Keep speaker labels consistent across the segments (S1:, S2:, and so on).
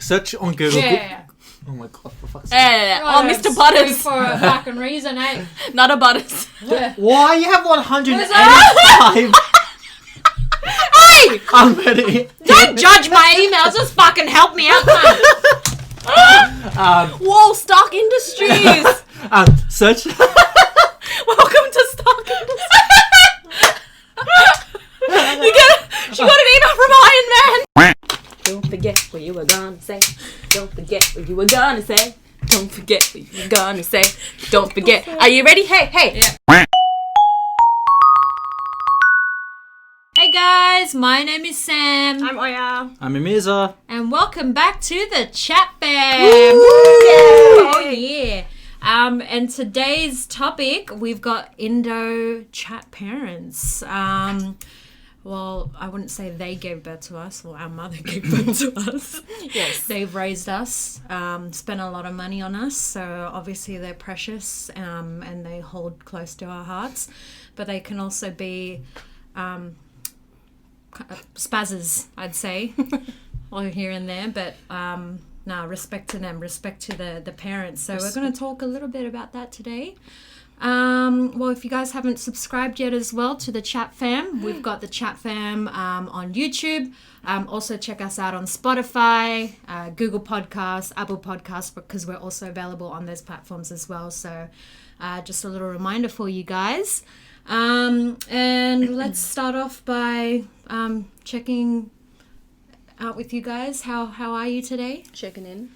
S1: search on Google.
S2: Yeah.
S1: Oh my god, for fuck's sake.
S3: Yeah. Oh, Mr. Butters.
S2: For a fucking reason, eh?
S3: Not a Butters.
S1: Why you have 185?
S2: Hey!
S1: Already.
S2: Don't judge my emails. Just fucking help me out, man.
S3: Whoa, Stock Industries.
S1: Search.
S3: Welcome to Stock Industries. She got an email from Iron Man. Don't forget what you were gonna say. Don't forget what you were gonna say. Don't forget what you were gonna say. Don't forget. Are you ready? Hey.
S2: Yeah. Hey guys, my name is Sam.
S3: I'm Oya.
S1: I'm Emiza.
S2: And welcome back to the Chat Fam.
S3: Woo!
S2: Oh yeah. And today's topic, we've got Indo chat parents. Well, I wouldn't say they gave birth to us. Well, our mother gave birth to us.
S3: Yes.
S2: They've raised us, spent a lot of money on us. So obviously they're precious and they hold close to our hearts. But they can also be spazzes, I'd say, or here and there. But respect to them, respect to the parents. So we're going to talk a little bit about that today. Well, if you guys haven't subscribed yet as well to the Chat Fam, we've got the Chat Fam on YouTube. Also check us out on Spotify, Google Podcasts, Apple Podcasts, because we're also available on those platforms as well. So just a little reminder for you guys. And let's start off by checking out with you guys. How are you today?
S3: Checking in.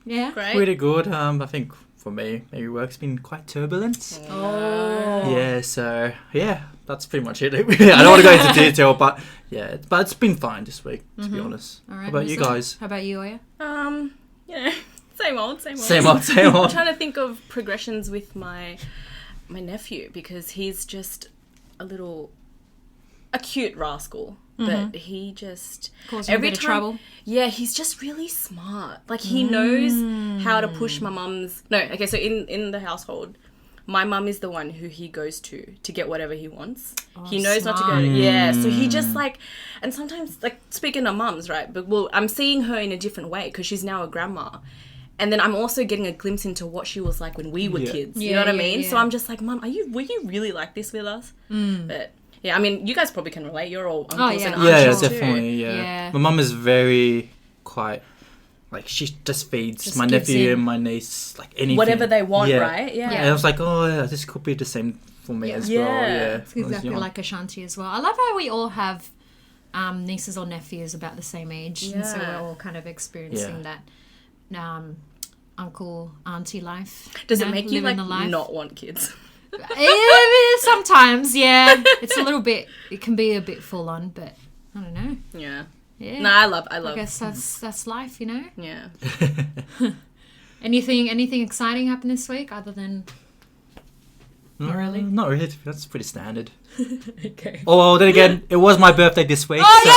S2: Yeah.
S3: Great.
S1: Pretty good. I think for me, maybe work's been quite turbulent.
S2: Oh.
S1: Yeah, so yeah, that's pretty much it. I don't want to go into detail, but yeah, but it's been fine this week, to be honest.
S2: All right,
S1: How about you guys?
S2: How about you, Oya?
S3: Same old.
S1: Same old.
S3: I'm trying to think of progressions with my nephew because he's just a cute rascal. But he just
S2: Causing a bit of trouble.
S3: Yeah, he's just really smart. Like he knows how to push my mum's. No, okay. So in the household, my mum is the one who he goes to get whatever he wants. He knows not to go. Yeah, so he just and sometimes speaking of mums, right? But I'm seeing her in a different way because she's now a grandma. And then I'm also getting a glimpse into what she was like when we were kids. You know what I mean? Yeah. So I'm just like, Mum, were you really like this with us? But yeah, I mean, you guys probably can relate. You're all uncles and aunties
S1: yeah,
S3: too.
S1: definitely. Yeah. My mum is very quite she just feeds my nephew and my niece anything,
S3: whatever they want, right? Yeah.
S1: And I was like, oh yeah, this could be the same for me as well. Yeah,
S2: it's exactly like Ashanti as well. I love how we all have nieces or nephews about the same age, and so we're all kind of experiencing that uncle auntie life.
S3: Does it make you not want kids?
S2: Sometimes, yeah. It's a little bit. It can be a bit full on, but I don't know.
S3: Yeah.
S2: Yeah.
S3: No, I love.
S2: I guess that's life, you know.
S3: Yeah.
S2: Anything exciting happened this week other than? Not really.
S1: Not really. That's pretty standard.
S2: Okay.
S1: Oh, well, then again, it was my birthday this week.
S2: Oh yeah!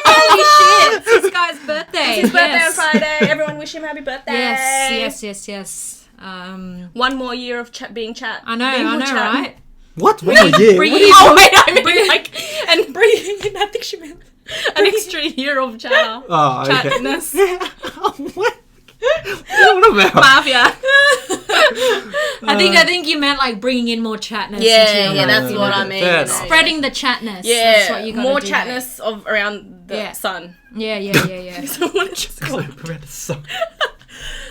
S2: Holy shit! It's this guy's birthday.
S3: It's his birthday on Friday. Everyone wish him happy birthday.
S2: Yes.
S3: One more year of being chat.
S2: I know, right?
S1: What? 1 more year?
S3: Bringing in, I think she meant an extra year of chatter.
S1: Oh, okay.
S3: Chatness.
S1: What? What about?
S3: Mafia.
S2: I think you meant bringing in more chatness.
S3: Yeah, that's what I mean.
S1: Yeah.
S2: Spreading the chatness.
S3: Yeah,
S2: that's what you gotta
S3: more
S2: do,
S3: chatness of around the sun.
S2: Yeah.
S3: Someone just called.
S1: Around the sun.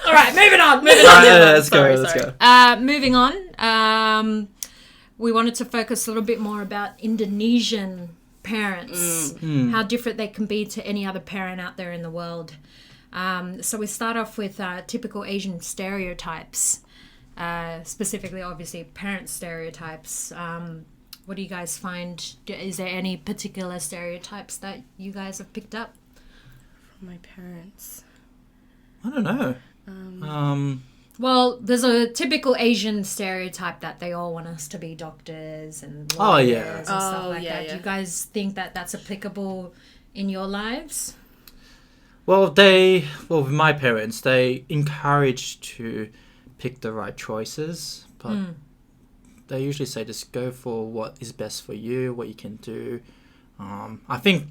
S2: All right, moving on.
S1: Let's go.
S2: Moving on. We wanted to focus a little bit more about Indonesian parents, how different they can be to any other parent out there in the world. So we start off with typical Asian stereotypes, specifically, obviously, parent stereotypes. What do you guys find? Is there any particular stereotypes that you guys have picked up?
S3: From my parents.
S1: I don't know.
S2: Well, there's a typical Asian stereotype that they all want us to be doctors and lawyers and stuff like that.
S3: Yeah.
S2: Do you guys think that that's applicable in your lives?
S1: Well, with my parents, they encourage to pick the right choices, but they usually say just go for what is best for you, what you can do. I think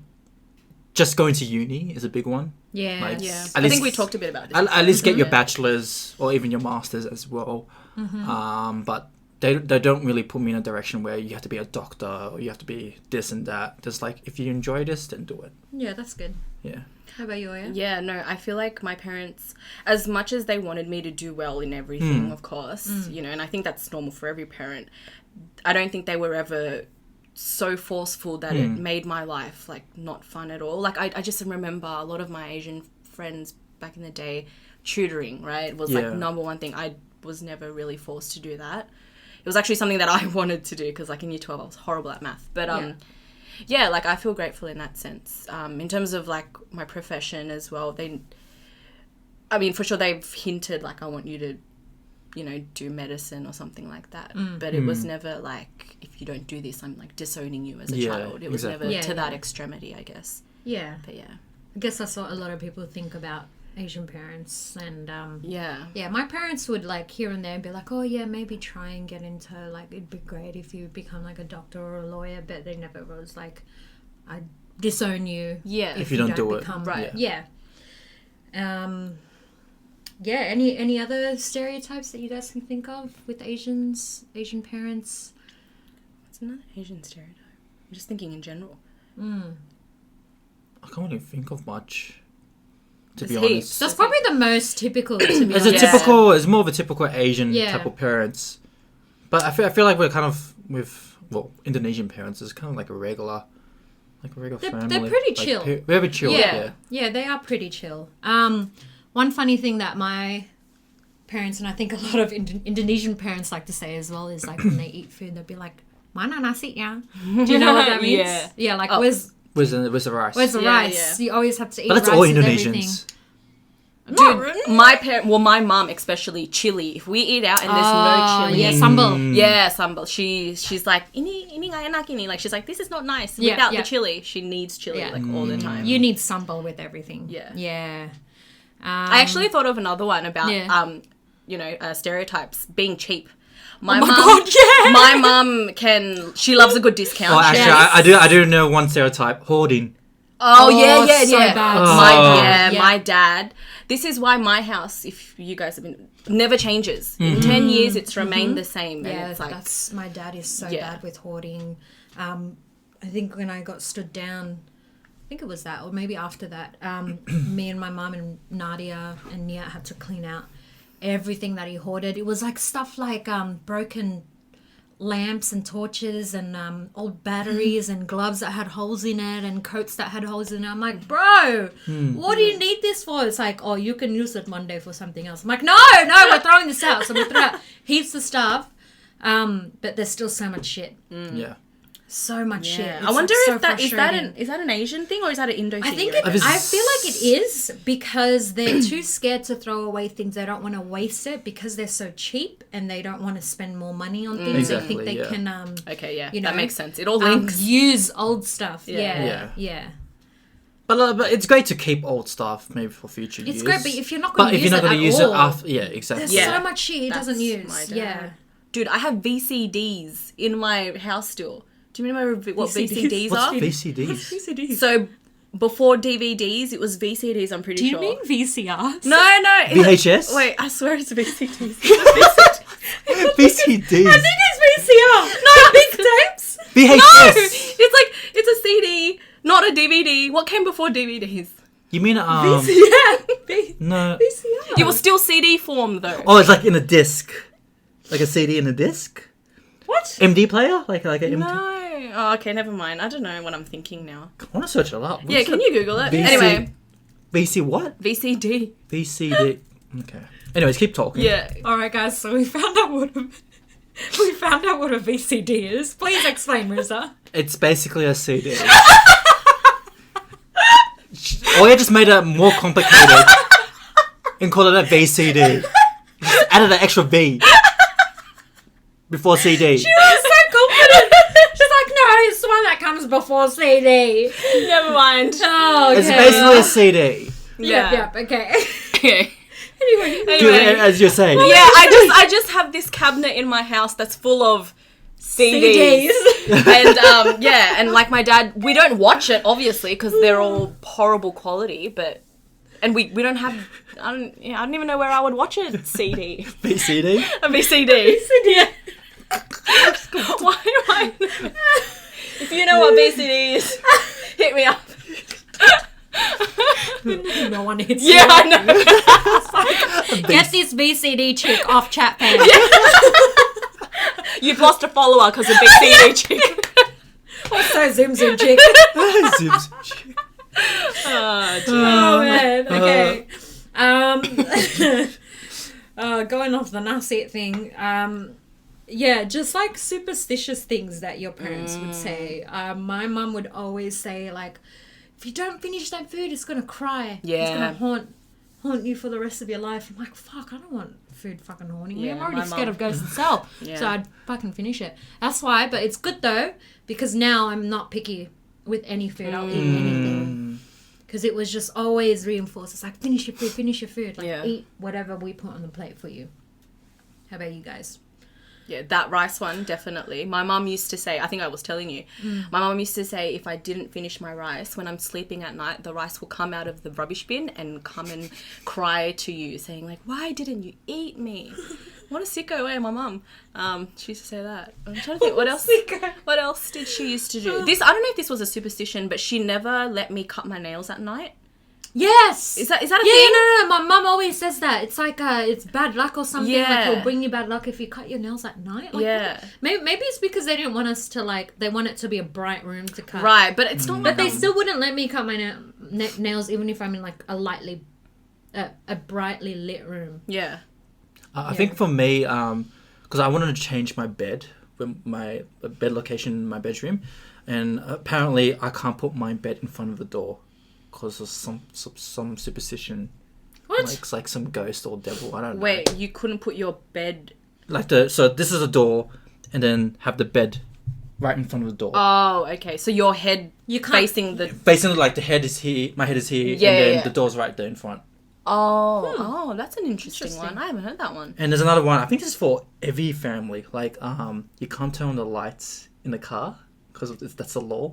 S1: just going to uni is a big one.
S2: Yeah.
S1: Like,
S3: Yeah.
S1: At
S3: I
S1: least-
S3: think we talked a bit about this.
S1: At least get your
S3: Yeah.
S1: bachelor's or even your master's as well. But they don't really put me in a direction where you have to be a doctor or you have to be this and that. Just like, if you enjoy this, then do it.
S2: Yeah, that's good.
S1: Yeah.
S2: How about you, Aya?
S3: Yeah, no, I feel like my parents, as much as they wanted me to do well in everything, of course, you know, and I think that's normal for every parent, I don't think they were ever so forceful that it made my life, like, not fun at all. Like, I just remember a lot of my Asian friends back in the day, tutoring, right, was, like, number one thing. I was never really forced to do that. It was actually something that I wanted to do because, like, in year 12, I was horrible at math. But, yeah, like, I feel grateful in that sense. In terms of, like, my profession as well, for sure they've hinted, like, I want you to, you know, do medicine or something like that. But it was never, like, if you don't do this, I'm, like, disowning you as a child. It was never to that extremity, I guess.
S2: Yeah.
S3: But, yeah.
S2: I guess that's what a lot of people think about Asian parents. And,
S3: Yeah,
S2: my parents would, like, here and there be like, oh, yeah, maybe try and get into, like, it'd be great if you become, like, a doctor or a lawyer. But they never was like, I disown you
S3: if
S1: you don't do it.
S2: become,
S3: right.
S2: Yeah. Any other stereotypes that you guys can think of with Asian parents?
S3: It's another Asian stereotype. I'm just thinking in general.
S1: I can't really think of much, to
S3: There's
S1: be
S3: heaps.
S1: honest.
S2: That's probably the most typical, to be
S1: It's
S2: honest.
S1: it's more of a typical Asian
S2: Yeah.
S1: type of parents. But I feel like we're kind of, with, Indonesian parents is kind of like a regular family.
S2: They're pretty
S1: Like,
S2: chill.
S1: very chill, yeah.
S2: Yeah, they are pretty chill. One funny thing that my parents, and I think a lot of Indonesian parents like to say as well, is like when they eat food, they'll be like, "Mana nasi ya?" Do you know what that means? Yeah, like where's
S1: With the rice.
S2: the
S3: Yeah,
S2: rice?
S3: yeah.
S2: You always have to eat
S1: But that's
S2: rice
S1: all
S2: with
S1: Indonesians.
S3: Dude, my mom especially, chili. If we eat out and there's no chili,
S2: Yeah, sambal.
S3: yeah, sambal. She's like, ini nggak enak ini. Like, she's like, this is not nice
S2: Yeah,
S3: without
S2: yeah.
S3: the chili. She needs chili
S2: Yeah.
S3: like all the time.
S2: You need sambal with everything.
S3: Yeah.
S2: Yeah.
S3: I actually thought of another one about stereotypes being cheap. My mom,
S2: God, yeah.
S3: My mom she loves a good discount.
S1: Oh, actually,
S2: Yes.
S1: I do know one stereotype: hoarding.
S3: Oh,
S2: Oh,
S3: yeah.
S2: so bad.
S3: My
S2: Yeah.
S3: my dad. This is why my house, if you guys have been, never changes. In 10 years, it's remained the same. And
S2: Yeah,
S3: it's like,
S2: that's my dad is so
S3: Yeah.
S2: bad with hoarding. I think when I got stood down, I think it was that, or maybe after that, me and my mum and Nadia and Nia had to clean out everything that he hoarded. It was like stuff like broken lamps and torches and old batteries and gloves that had holes in it and coats that had holes in it. I'm like, bro, what do you need this for? It's like, oh, you can use it Monday for something else. I'm like, no, we're throwing this out. So we threw out heaps of stuff, but there's still so much shit.
S1: Yeah.
S2: So much shit.
S3: yeah.
S2: It's
S3: I wonder
S2: so
S3: if that is
S2: frustrating.
S3: that an Asian thing or is that an Indo thing?
S2: I think
S3: you reckon?
S2: I feel like it is because they're too scared to throw away things. They don't want to waste it because they're so cheap and they don't want to spend more money on things.
S1: Exactly,
S2: they think they
S1: yeah.
S2: can
S3: Okay, yeah,
S2: you know,
S3: that makes sense. It all links.
S2: use old stuff.
S3: Yeah.
S2: Yeah.
S1: But it's great to keep old stuff maybe for future use.
S2: It's great, but if you're not going to
S1: if
S2: use
S1: you're not
S2: it
S1: going
S2: at
S1: to use
S2: all,
S1: it after, yeah, exactly.
S2: there's so much shit he
S3: That's
S2: doesn't use.
S3: my dad.
S2: Yeah.
S3: Dude, I have VCDs in my house still. Do you remember what VCDs
S1: What's
S3: are?
S1: VCDs?
S2: VCDs.
S3: So before DVDs, it was VCDs. I'm pretty
S2: Do you
S3: sure.
S2: mean VCRs?
S3: No.
S1: VHS?
S3: Wait, I swear it's VCDs.
S1: VCDs.
S2: I think it's VCR. No, big tapes.
S1: VHS.
S3: It's a CD, not a DVD. What came before DVDs?
S1: You mean
S2: Yeah.
S1: no?
S2: VCR.
S3: It was still CD form though.
S1: Oh, it's like in a disc, like a CD in a disc.
S2: What?
S1: MD player, like an MD.
S3: No. Oh, okay, never mind. I don't know what I'm thinking now.
S1: I want to search it up.
S3: Yeah, can you Google it?
S1: VC
S3: Anyway,
S1: VC what?
S3: VCD.
S1: VCD. Okay. Anyways, keep talking.
S3: Yeah.
S2: All right, guys. So we found out what a VCD is. Please explain, Riza.
S1: It's basically a CD. Or you just made it more complicated and called it a VCD. Just added an extra V before CD.
S2: She was so confident. She's like, no, it's the one that comes before CD.
S3: Never mind.
S2: Oh, okay.
S1: It's basically a CD.
S2: Yep, okay.
S3: Okay.
S2: Anyway.
S1: As you're saying.
S3: Yeah, I just have this cabinet in my house that's full of CDs. And and like my dad, we don't watch it obviously because they're all horrible quality, but and we don't have. I don't even know where I would watch a CD.
S1: VCD?
S3: A VCD. Yeah. Why am I? If you know what VCD is, hit me up.
S2: No one hits
S3: Yeah,
S2: you.
S3: I know.
S2: Get this VCD chick off chat page.
S3: You've lost a follower because of VCD chick.
S2: Also, Zoom chick.
S1: Zips.
S2: Oh man. Okay. Going off the nasi thing. Yeah, just like superstitious things that your parents would say. My mum would always say like, if you don't finish that food, it's gonna cry.
S3: Yeah.
S2: It's gonna haunt you for the rest of your life. I'm like, fuck, I don't want food fucking haunting me.
S3: Yeah,
S2: I'm already
S3: my
S2: scared
S3: mum.
S2: of ghosts itself.
S3: Yeah.
S2: So I'd fucking finish it. That's why, but it's good though, because now I'm not picky with any food. I'll eat anything. Because it was just always reinforced. It's like, finish your food. Like, eat whatever we put on the plate for you. How about you guys?
S3: Yeah, that rice one, definitely. My mum used to say, I think I was telling you, my mum used to say if I didn't finish my rice, when I'm sleeping at night, the rice will come out of the rubbish bin and come and cry to you, saying like, why didn't you eat me? What a sicko, eh, my mum. She used to say that. I'm trying to think, what else did she used to do? This, I don't know if this was a superstition, but she never let me cut my nails at night.
S2: Yes!
S3: Is that a thing?
S2: No. My mum always says that. It's like, it's bad luck or something.
S3: Yeah.
S2: Like, it'll bring you bad luck if you cut your nails at night. Like,
S3: Yeah.
S2: Maybe it's because they didn't want us to, like, they want it to be a bright room to cut.
S3: Right, but it's not
S2: But they still wouldn't let me cut my nails even if I'm in, like, a brightly lit room.
S3: Yeah.
S1: I think for me, because I wanted to change my bed, my bed location in my bedroom, and apparently I can't put my bed in front of the door because of some superstition.
S2: What?
S1: Like some ghost or devil. I don't know.
S3: Wait, you couldn't put your bed...
S1: So this is a door, and then have the bed right in front of the door.
S3: Oh, okay. So your head facing the...
S1: Basically, like the head is here, my head is here, and then the door's right there in front.
S3: Oh, that's an interesting one. I haven't heard that one.
S1: And there's another one. I think this is for every family. Like, you can't turn on the lights in the car because that's a law.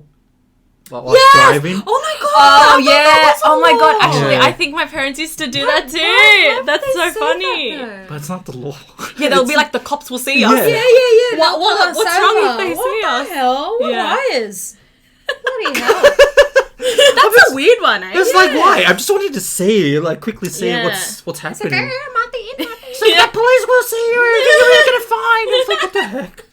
S1: While driving.
S2: Oh my god!
S3: Oh yeah! Oh my god! Actually,
S1: Yeah.
S3: I think my parents used to do that too. That's so funny.
S1: But it's not the law.
S3: Yeah, they'll be like, the cops will see us.
S1: Yeah.
S2: Yeah.
S3: What's wrong if they see
S2: What
S3: us?
S2: the hell? What
S3: Yeah.
S2: liars? Bloody hell.
S3: That's a weird one, eh?
S1: It's like, why? I just wanted to see, like, quickly see
S3: Yeah.
S1: what's happening.
S3: Yeah.
S1: The police will see you. You're gonna find. It's like, what the heck?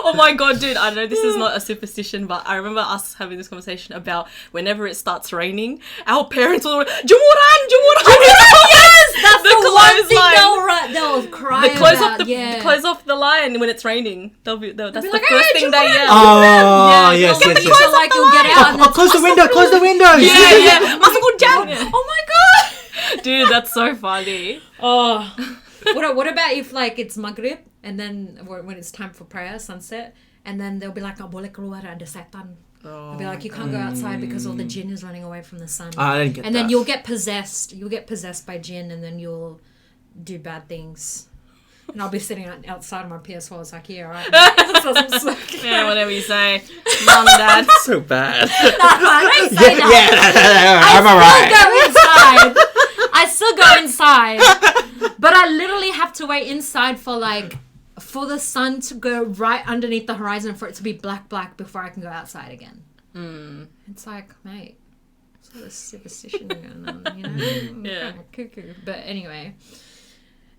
S3: Oh my god, dude, I know this is not a superstition, but I remember us having this conversation about whenever it starts raining, our parents will Jumuran! Yes!
S2: That's the one thing
S3: clothesline.
S2: they'll cry
S3: They
S2: about.
S3: close off the line when it's raining. That's
S2: be
S3: the
S2: like,
S3: first
S2: "Hey,
S3: thing they yell.
S1: Oh,
S3: Yeah,
S1: yes.
S2: So like you'll get out and
S1: Close the window. Close the window.
S3: Yeah. Masuk hujan.
S2: oh my god.
S3: Dude, that's so funny.
S2: Oh. What about if like it's Maghrib and then when it's time for prayer, sunset, and then they'll be like, "Oh, boleh keluar, ada setan." They'll be like, "You can't go outside because all the jinn is running away from the sun."
S1: I didn't get
S2: and
S1: that.
S2: then you'll get possessed. You'll get possessed by jinn, and then you'll do bad things. And I'll be sitting outside of my PS4. It's like, yeah, alright.
S3: Yeah, whatever you say. Mum and Dad.
S1: So bad.
S2: I don't say that.
S1: I'm alright.
S2: I still go inside. But I literally have to wait inside for the sun to go right underneath the horizon for it to be black before I can go outside again. It's like, mate, sort of superstition going on, you know?
S3: Yeah.
S2: Kind of cuckoo. But anyway,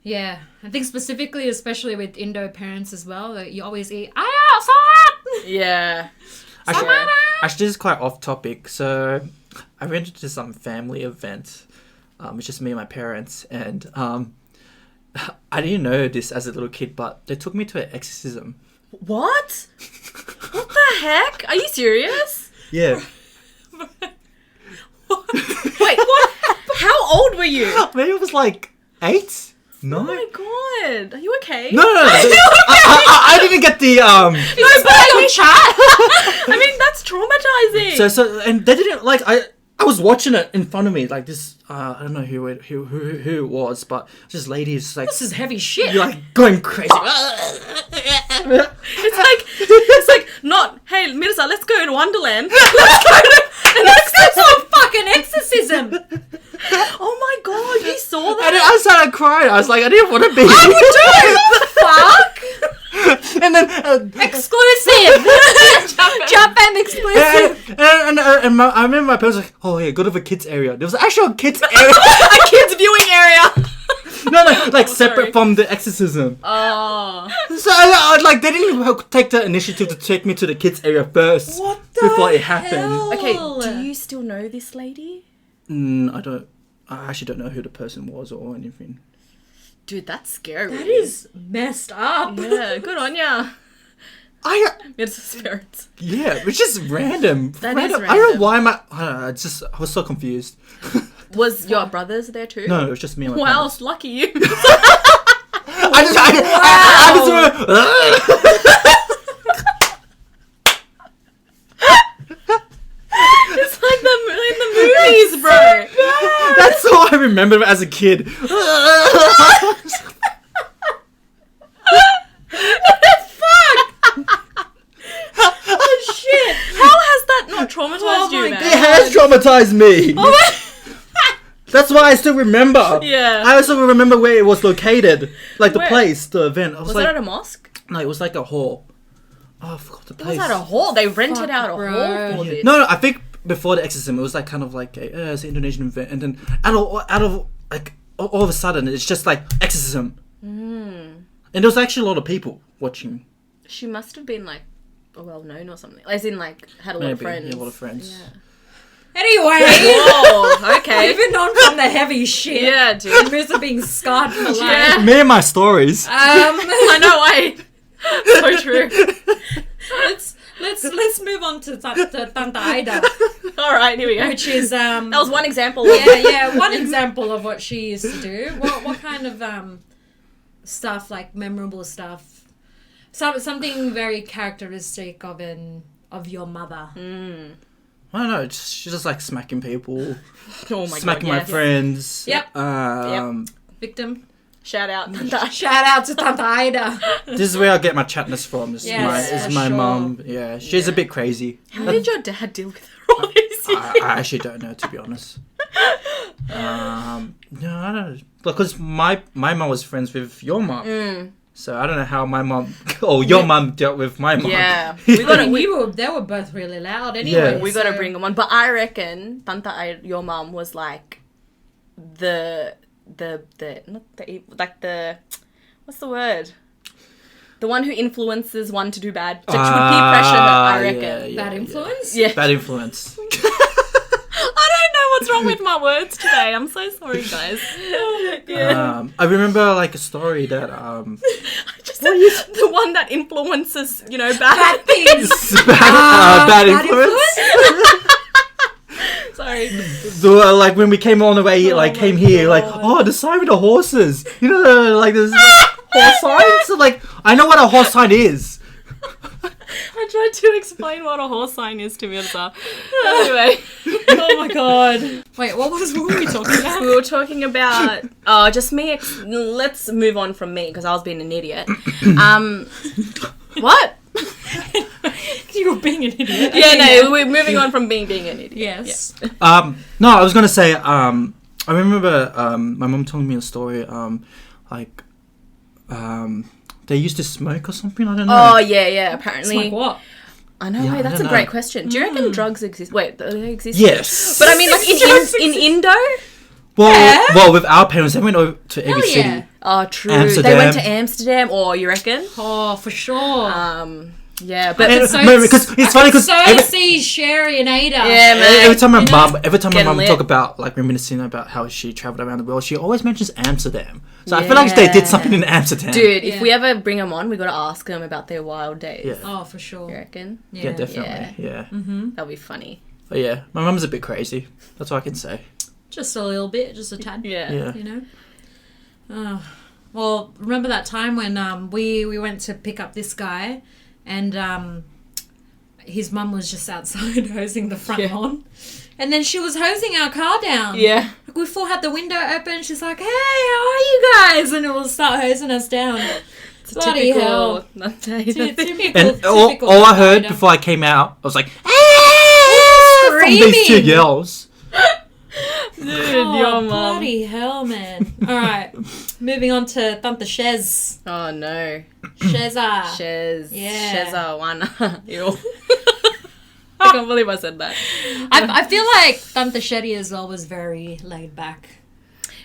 S2: yeah, I think specifically, especially with Indo parents as well, that you always eat outside.
S3: Yeah.
S1: Actually, this is quite off topic. So, I went to some family event. It's just me and my parents, and I didn't know this as a little kid, but they took me to an exorcism.
S3: What? What the heck? Are you serious?
S1: Yeah.
S3: Wait, what? How old were you?
S1: Maybe it was like 8? 9?
S3: Oh my god. Are you okay?
S1: No. I didn't get the
S3: No, but I mean, that's traumatizing.
S1: So and they didn't like I was watching it in front of me, like this. I don't know who it was, but this lady is like,
S2: This is heavy shit.
S1: you're like going crazy.
S3: It's like not, hey Mirza, let's go to Wonderland. Let's go to
S2: That's not fucking exorcism.
S3: Oh my god, you saw
S1: And
S3: that?
S1: I started crying. I was like, I didn't want to be.
S2: Fuck.
S1: And then
S2: Exclusive. Japan exclusive.
S1: I remember my parents were like, oh yeah, go to the kids area. There was actually a kids area.
S3: A kids viewing area.
S1: No, like separate
S3: sorry.
S1: from the exorcism.
S3: Oh.
S1: So I like they didn't even take the initiative to take me to the kids area first before it happened.
S3: Okay, do you still know this lady?
S1: I actually don't know who the person was or anything.
S3: Dude, that's scary.
S2: That is messed up.
S3: Yeah, good on ya. Mirza's parents.
S1: Yeah, it's just random.
S3: That is
S1: I don't know
S3: random.
S1: why I don't know, I was so confused.
S3: Was your brothers there too?
S1: No, it was just me and my
S3: Wow,
S1: parents.
S3: lucky you.
S1: I
S3: It's like in the movies, bro.
S1: That's all I remember as a kid.
S3: Oh shit! How has that not traumatized you,
S2: my
S3: man?
S1: It has traumatized me. That's why I still remember.
S3: Yeah.
S1: I also remember where it was located. Like the
S3: Where?
S1: place, the event. I was
S3: Was
S1: like,
S3: it at a mosque?
S1: no, it was like a hall. Oh, I forgot the
S3: It
S1: place.
S3: was at a hall. They rented
S2: Fuck,
S3: out a
S2: bro.
S3: hall for this.
S1: No, I think before the exorcism, it was like kind of like it's an Indonesian event, and then out of like all of a sudden, it's just like exorcism, and there was actually a lot of people watching.
S3: She must have been like well known or something. As in like had a lot of
S1: Maybe,
S3: friends.
S1: yeah, a lot of friends.
S3: Yeah.
S2: Anyway.
S3: Whoa, okay.
S2: Moving on from the heavy shit.
S3: Yeah, dude.
S2: Mirza being scarred for life.
S3: Yeah.
S1: Me and my stories.
S3: I know, wait. So true.
S2: Let's move on to Tanta Aida,
S3: Alright, here we go.
S2: which is
S3: That was one example.
S2: one example of what she used to do. What kind of stuff, like memorable stuff? Something very characteristic of your mother.
S1: I don't know. She's just like smacking people,
S3: Oh my
S1: smacking
S3: god,
S1: my
S3: yes.
S1: friends.
S2: Yep. Victim.
S3: Shout out.
S2: Shout out to Tanta Aida.
S1: This is where I get my chatness from. Is
S2: Yes, for
S1: my
S2: sure.
S1: mum. Yeah, she's a bit crazy.
S3: How did your dad deal with her all these years?
S1: I actually don't know, to be honest. No, I don't know. Because my mum was friends with your mum. So I don't know how my mum or your mum dealt with my mum.
S3: Yeah.
S2: They were both really loud anyway.
S1: Yeah.
S3: We gotta bring them on. But I reckon Tanta, your mum was like the not the like the what's the word? The one who influences one to do bad. To peer pressure, I reckon.
S2: Bad influence?
S3: Yeah.
S1: Bad influence.
S3: I don't know what's wrong with my words today. I'm so sorry, guys.
S1: I remember like a story that
S3: Just the one that influences, bad
S2: things.
S1: bad influence.
S3: Sorry.
S1: So, like when we came on the way, came here, the sign with the horses. You know, like this horse sign. So like I know what a horse sign is.
S3: I tried to explain what a horse sign is to Mirza. Anyway.
S2: Oh my god. Wait, what were we talking about?
S3: We were talking about just me. Let's move on from me because I was being an idiot. What?
S2: You were being an idiot.
S3: Yeah, no, we're moving on from being an idiot.
S2: Yes.
S1: No, I was gonna say. I remember my mom telling me a story. They used to smoke or something. I don't know.
S3: Oh yeah. Apparently.
S2: Smoke what?
S3: I know.
S1: Yeah,
S3: wait,
S1: I
S3: that's a
S1: don't
S3: great
S1: know.
S3: question. Do you reckon drugs exist? Wait, do they exist?
S1: Yes.
S3: But I mean, like in Indo.
S1: Well, with our parents, they went over to every
S2: Hell yeah.
S1: city.
S3: Oh, true.
S1: Amsterdam.
S3: They went to Amsterdam, or you reckon?
S2: Oh, for sure.
S3: Yeah, but
S1: And-
S2: So
S1: because it's funny because
S2: see Sherry and Ada.
S3: yeah, man.
S1: every time my
S2: You
S1: mum,
S3: Getting lit.
S1: talk about like reminiscing about how she traveled around the world, she always mentions Amsterdam. So I feel like they did something in Amsterdam.
S3: Dude,
S2: Yeah.
S3: if we ever bring them on, we gotta ask them about their wild days.
S1: Yeah.
S2: Oh, for sure.
S3: You reckon?
S1: Yeah, definitely. Yeah.
S3: That'll be funny.
S1: But yeah, my mum's a bit crazy. That's all I can say.
S2: Just a little bit, just a tad.
S3: Yeah.
S1: Yeah.
S2: You know? Well, remember that time when we went to pick up this guy and his mum was just outside hosing the front lawn. And then she was hosing our car down.
S3: Yeah.
S2: We full had the window open. She's like, hey, how are you guys? And it will start hosing us down.
S3: It's
S2: Bloody hell.
S3: typical.
S1: And all I heard before I came out, I was like, from these two girls.
S3: Dude, your mum.
S2: Bloody hell, man. All right. Moving on to Tante Shez.
S3: Oh, no.
S2: Sheza.
S3: Shez.
S2: Yeah.
S3: Shezawana. Ew. I can't believe I said that.
S2: I feel like Tante Shetty as well was very laid back.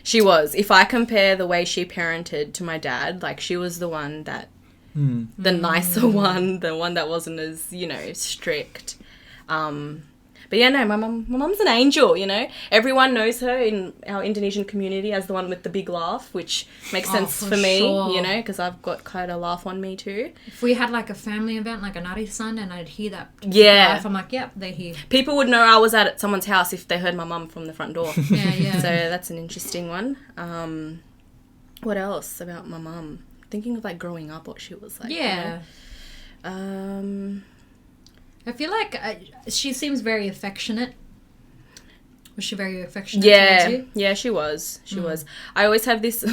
S3: She was. If I compare the way she parented to my dad, like, she was the one that, the nicer one, the one that wasn't as, you know, strict. But yeah, no, my mum's an angel, you know. Everyone knows her in our Indonesian community as the one with the big laugh, which makes sense for me, you know, because I've got quite a laugh on me too.
S2: If we had like a family event, like a narisan, and I'd hear that laugh, I'm like, yep, they're here.
S3: People would know I was at someone's house if they heard my mum from the front door.
S2: Yeah.
S3: So that's an interesting one. What else about my mum? Thinking of like growing up, what she was like.
S2: Yeah.
S3: You know?
S2: I feel like she seems very affectionate. Was she very affectionate
S3: Yeah,
S2: towards you?
S3: yeah, she was. She was. I always have this.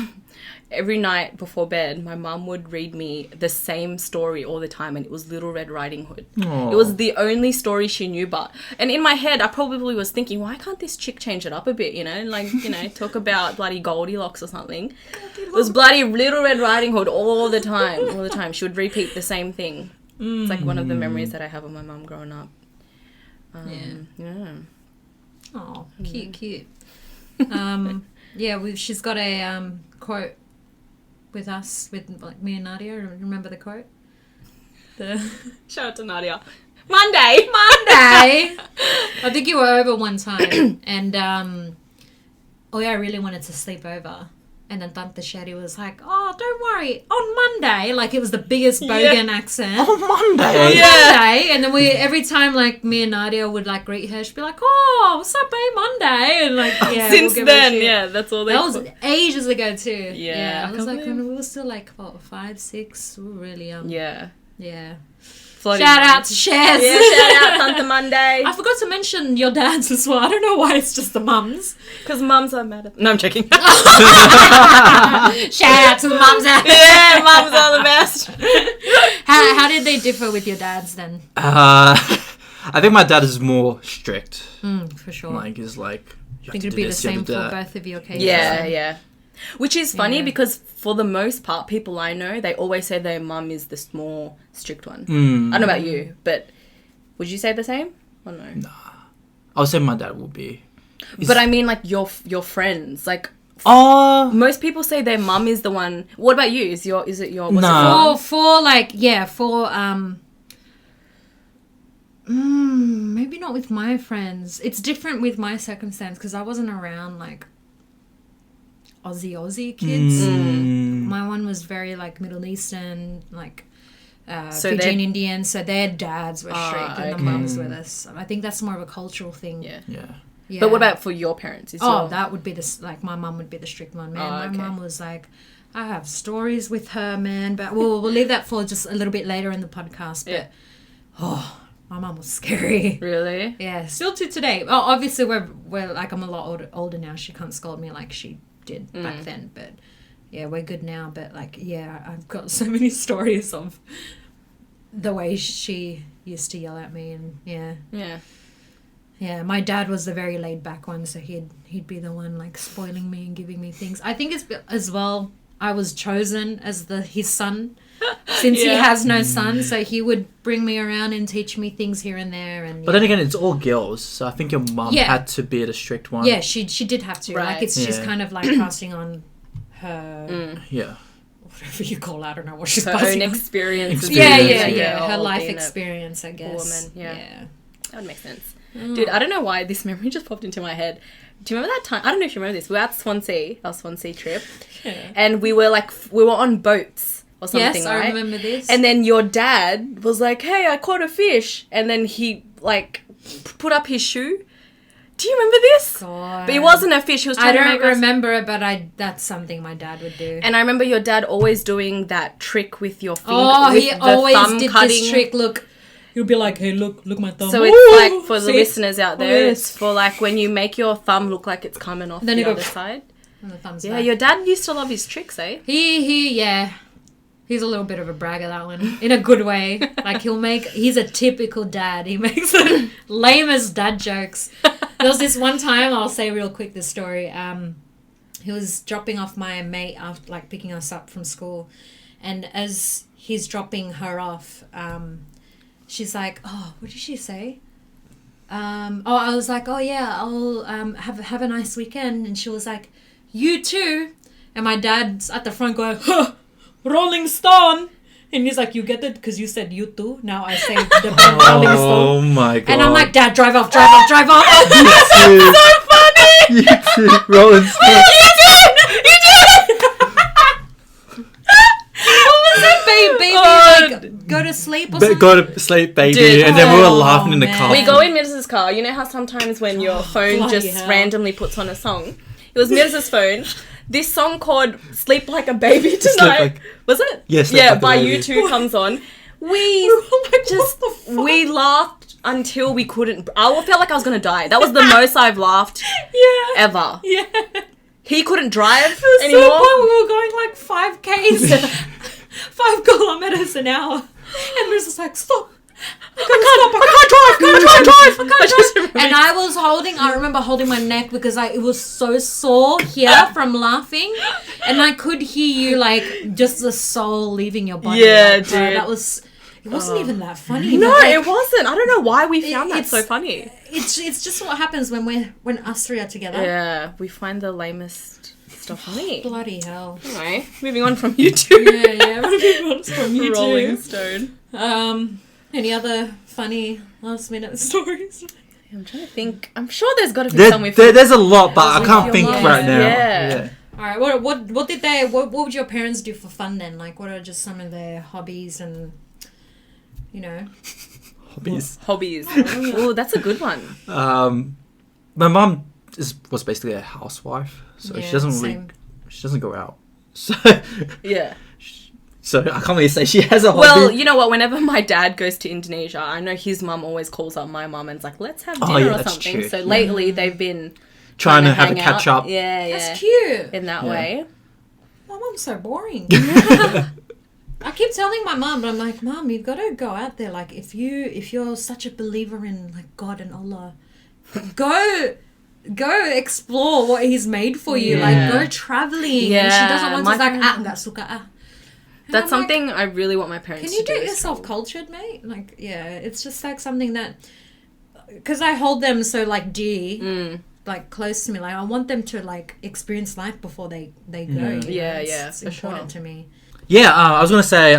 S3: Every night before bed, my mum would read me the same story all the time, and it was Little Red Riding Hood.
S1: Aww.
S3: It was the only story she knew, and in my head, I probably was thinking, why can't this chick change it up a bit, you know? Like, you know, talk about bloody Goldilocks or something. It was bloody Little Red Riding Hood all the time. She would repeat the same thing. It's like one of the memories that I have of my mum growing up. Yeah.
S2: Oh, cute. She's got a quote with us, with like me and Nadia. Remember the quote?
S3: Shout out to Nadia. Monday.
S2: I think you were over one time, and I really wanted to sleep over. And then Tante Sherry was like, oh, don't worry, on Monday. Like, it was the biggest Bogan accent.
S1: On Monday?
S2: Monday. And then every time, like, me and Nadia would, like, greet her, she'd be like, oh, what's up, babe, Monday? And, like, yeah.
S3: Since then, that's all they
S2: That was ages ago, too.
S3: Yeah.
S2: I was like, when we were still, like, what, 5, 6? We were really young.
S3: Yeah.
S2: Shout out to Shez.
S3: Yeah, shout out Tante Monday.
S2: I forgot to mention your dads as well. I don't know why it's just the mums.
S3: Because mums are mad at... No, I'm joking.
S2: Shout out to the mums.
S3: Yeah, mums are the best.
S2: How did they differ with your dads then?
S1: I think my dad is more strict.
S2: For sure.
S1: Like, he's like...
S2: I think it'd be the same for both of your cases.
S3: Yeah. Which is funny because for the most part, people I know, they always say their mum is the more strict one. I don't know about you, but would you say the same or no?
S1: Nah. I would say my dad would be.
S3: But I mean, like, your friends, like... most people say their mum is the one. What about you? Is it your...
S2: maybe not with my friends. It's different with my circumstance because I wasn't around, like... Aussie kids. My one was very like Middle Eastern, like Fijian Indian, so their dads were strict and the mums were this. I think that's more of a cultural thing.
S1: Yeah.
S3: But what about for your parents?
S2: That would be like my mum would be the strict one, man. My mum was like, I have stories with her, man, but we'll leave that for just a little bit later in the podcast. But my mum was scary.
S3: Really?
S2: Yeah, still to today. Oh, obviously we're like I'm a lot older now. She can't scold me like she did back then, but yeah, we're good now. But like, yeah, I've got so many stories of the way she used to yell at me, and yeah. My dad was the very laid back one, so he'd be the one like spoiling me and giving me things. I think it's as well. I was chosen as his son since he has no son, so he would bring me around and teach me things here and there. And
S1: but then again, it's all girls, so I think your mum had to be the strict one.
S2: Yeah, she did have to. Right. Like it's just kind of like passing on her. Whatever you call it, I don't know what she's passing
S3: own
S2: on.
S3: experience.
S2: Yeah. Her life experience, I guess.
S3: Woman, yeah. That would make sense. Dude, I don't know why this memory just popped into my head. Do you remember that time? I don't know if you remember this. We were at Swansea, our Swansea trip, and we were on boats or something.
S2: Yes, I remember this.
S3: And then your dad was like, "Hey, I caught a fish," and then he like put up his shoe. Do you remember this?
S2: God.
S3: But it wasn't a fish. He was trying
S2: I don't remember it, but that's something my dad would do.
S3: And I remember your dad always doing that trick with your finger.
S2: Oh, he always did this trick. Look. He'll be like, hey, look my thumb.
S3: So it's like, for the
S2: See?
S3: listeners out there,
S2: yes.
S3: it's for like when you make your thumb look like it's coming off
S2: Then
S3: the
S2: you go,
S3: other side.
S2: And the thumbs
S3: Yeah,
S2: back.
S3: your dad used to love his tricks, eh?
S2: Yeah. He's a little bit of a bragger, that one. In a good way. Like, he's a typical dad. He makes the lamest dad jokes. There was this one time, I'll say real quick this story. He was dropping off my mate after, like, picking us up from school. And as he's dropping her off, she's like, oh, what did she say? I was like, oh yeah, I'll have a nice weekend. And she was like, you too. And my dad's at the front going, huh, Rolling Stone. And he's like, you get it because you said you too. Now I say the band Rolling Stone.
S1: Oh my god.
S2: And I'm like, Dad, drive off.
S1: You too.
S2: So funny.
S1: You too. Rolling Stone.
S2: You did. What was that, baby? Like, go to sleep or something?
S1: Go to sleep, baby.
S3: Dude.
S1: And then we were laughing in the
S2: man.
S1: car.
S3: We go in Mirz's car. You know how sometimes when your phone
S2: bloody
S3: just
S2: hell.
S3: randomly puts on a song? It was Mirz's phone. This song called Sleep Like a Baby Tonight. Was it?
S1: Yeah, Sleep
S3: yeah,
S1: Like a
S3: by
S1: Baby.
S3: U2 comes on. We
S2: Like,
S3: just,
S2: what the fuck?
S3: we laughed until we couldn't. I felt like I was going to die. That was the most I've laughed
S2: Yeah.
S3: ever.
S2: Yeah.
S3: He couldn't drive
S2: It was
S3: anymore.
S2: so fun. We were going like 5Ks, 5 kilometers an hour. And Miss was like, stop. I can't drive. And I remember holding my neck because it was so sore here from laughing. And I could hear you like just the soul leaving your body.
S3: Yeah,
S2: like, bro,
S3: dude.
S2: It wasn't even that funny.
S3: No,
S2: but, like,
S3: it wasn't. I don't know why we found that
S2: it's-
S3: so funny.
S2: It's just what happens when us three are together.
S3: Yeah, we find the lamest stuff funny.
S2: Bloody hell.
S3: Anyway, moving on from you two.
S2: Yeah. From you
S3: Rolling
S2: too.
S3: Stone.
S2: Any other funny last minute stories?
S3: I'm trying to think. I'm sure there's got to be some we've
S1: There's a lot, but I
S2: There's
S1: can't
S2: a
S1: think
S2: lot.
S1: right now.
S3: Yeah.
S2: All right. What would your parents do for fun then? Like, what are just some of their hobbies and, you know?
S3: Hobbies. Oh, that's a good one.
S1: My mum was basically a housewife, so
S2: Yeah,
S1: she doesn't
S2: same.
S1: she doesn't go out. So
S3: Yeah.
S1: so I can't really say she has a hobby.
S3: Well, you know what? Whenever my dad goes to Indonesia, I know his mum always calls up my mum and's like, let's have dinner or
S1: that's
S3: something.
S1: true.
S3: So lately they've been
S1: trying to have a
S3: hang
S1: catch
S3: out.
S1: up.
S3: Yeah, yeah.
S2: That's cute.
S3: In that
S1: Yeah.
S3: way.
S2: My mom's so boring. I keep telling my mom, but I'm like, Mom, you've got to go out there. Like, if you're such a believer in like God and Allah, go explore what He's made for you.
S3: Yeah.
S2: Like, go traveling.
S3: Yeah,
S2: And she doesn't want
S3: my
S2: to like
S3: parents-
S2: nggak suka ah. And
S3: That's
S2: I'm like,
S3: something I really want my parents
S2: can
S3: to
S2: you
S3: do.
S2: get yourself cultured, mate? Like, yeah, it's just like something that, because I hold them so like dear, like close to me. Like, I want them to like experience life before they go. you know?
S3: Yeah,
S2: It's
S3: for
S2: important
S3: sure.
S2: to me.
S1: Yeah, I was gonna say,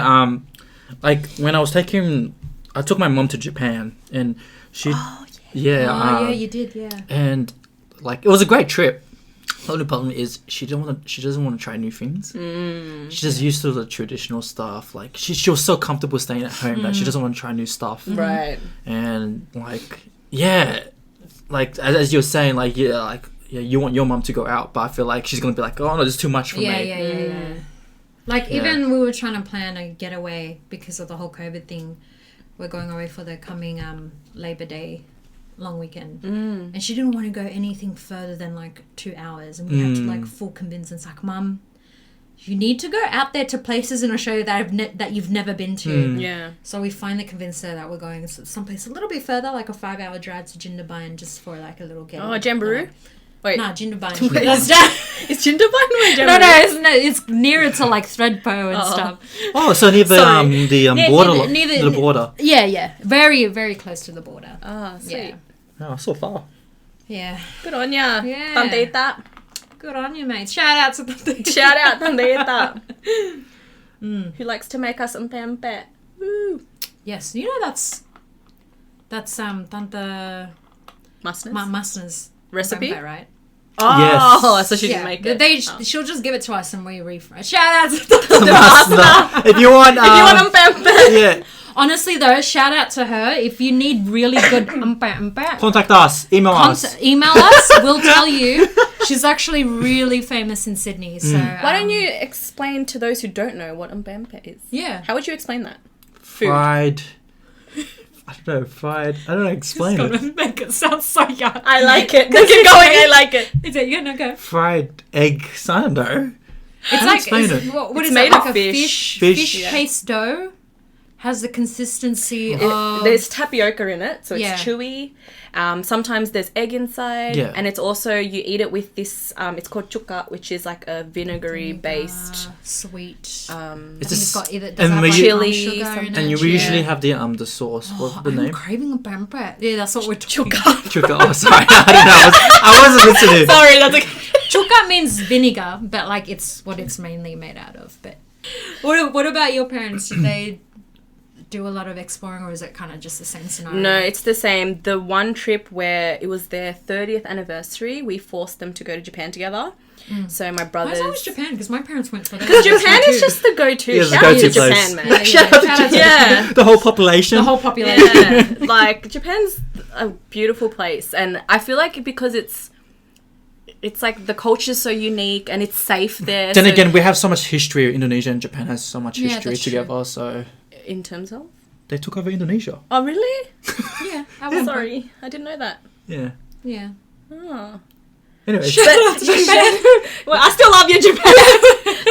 S1: like when I took my mom to Japan, and she,
S2: Yeah, you did, yeah.
S1: and like it was a great trip. The only problem is she doesn't want to try new things. She's just used to the traditional stuff. Like she was so comfortable staying at home that she doesn't want to try new stuff.
S3: Right.
S1: And like like as you're saying, like you want your mom to go out, but I feel like she's gonna be like, oh no, this is too much for me.
S2: Yeah. Like, even we were trying to plan a getaway because of the whole COVID thing. We're going away for the coming Labor Day long weekend. And she didn't want to go anything further than like 2 hours. And we had to like full convince and it's like, Mum, you need to go out there to places in Australia that you've never been to.
S3: Yeah.
S2: So we finally convinced her that we're going someplace a little bit further, like a 5-hour drive to Jindabyne just for like a little getaway.
S3: Oh, Jamboree? Wait.
S2: Nah, Jindabyne.
S3: Wait.
S2: That's
S3: Is Jindabyne or Jamboree?
S2: no, it's nearer to like Threadbow and stuff.
S1: Oh, so near the
S2: Sorry.
S1: border,
S2: near
S1: the border.
S2: Yeah. Very, very close to the border.
S3: Ah, sweet.
S2: Yeah.
S1: Oh, so far.
S2: Yeah.
S3: Good on ya.
S2: Yeah.
S3: Tantita.
S2: Good on you, mate. Shout out to the
S3: Shout out, Tantita. Who likes to make us umpe. Woo.
S2: Yes, you know that's Tanta
S3: Mustness?
S2: Masna's
S3: Recipe?
S2: right?
S3: Oh,
S1: Yes.
S3: so she didn't make it.
S2: She'll just give it to us and we refresh. Shout out to Tanta
S1: Masna. If you want,
S3: If you want umpe.
S1: yeah,
S2: Honestly though, shout out to her. If you need really good umpa,
S1: contact us, email us.
S2: email us. We'll tell you. She's actually really famous in Sydney. So
S3: Why don't you explain to those who don't know what umpe is?
S2: Yeah.
S3: How would you explain that? Food.
S1: I don't know, fried. I don't know, explain
S2: It's
S1: it.
S2: gonna make it sound so yuck.
S3: I like it. Keep going. I like it.
S2: Is it? Yeah, no, go.
S1: Fried egg. I don't know.
S2: It's
S1: How
S2: like
S1: explain
S2: it's,
S1: it?
S2: what
S3: It's
S2: is
S3: made
S2: it? Like
S3: of
S2: a
S3: fish.
S2: fish
S1: Yeah.
S2: paste dough. Has the consistency of
S3: There's tapioca in it, so it's
S2: Yeah.
S3: chewy. Sometimes there's egg inside,
S1: Yeah.
S3: and it's also you eat it with this. It's called chuka, which is like a vinegary based.
S2: sweet.
S1: It's
S2: I think
S1: just-
S2: it's got either
S1: and
S2: does it have
S1: we
S2: like
S1: u-
S3: Chili,
S2: sugar in
S3: something.
S2: it.
S1: And you
S3: Yeah.
S1: usually have the sauce. What's the
S2: I'm
S1: name?
S2: craving a pamper. Yeah, that's what we're talking.
S1: Chuka. Oh, sorry. I don't know. I wasn't listening.
S3: Sorry, that's okay.
S2: Chuka means vinegar, but like it's what it's mainly made out of. But what about your parents? Did they do a lot of exploring, or is it kind of just the same scenario?
S3: No, it's the same. The one trip where it was their 30th anniversary, we forced them to go to Japan together. So my
S2: Why
S3: brothers.
S2: is it always Japan? Because my parents went for that.
S3: Because Japan is just the go-to.
S1: Yeah, it's the
S3: Shout out
S1: go-to
S3: to Japan,
S1: place.
S3: man.
S2: Yeah,
S3: Shout out
S2: shout
S3: to
S2: out to
S3: Japan.
S1: The whole population.
S2: the whole population.
S3: Yeah, like Japan's a beautiful place, and I feel like because it's like the culture's so unique and it's safe there.
S1: Then
S3: so
S1: again, we have so much history. Indonesia and Japan has so much
S2: Yeah,
S1: history
S2: that's true.
S1: together. So
S3: in terms of,
S1: they took over Indonesia.
S3: oh really?
S2: Yeah, I went.
S3: Sorry, I didn't know that.
S1: Yeah.
S2: Yeah.
S3: Oh.
S1: Anyway.
S3: Well, I still love you, Japan.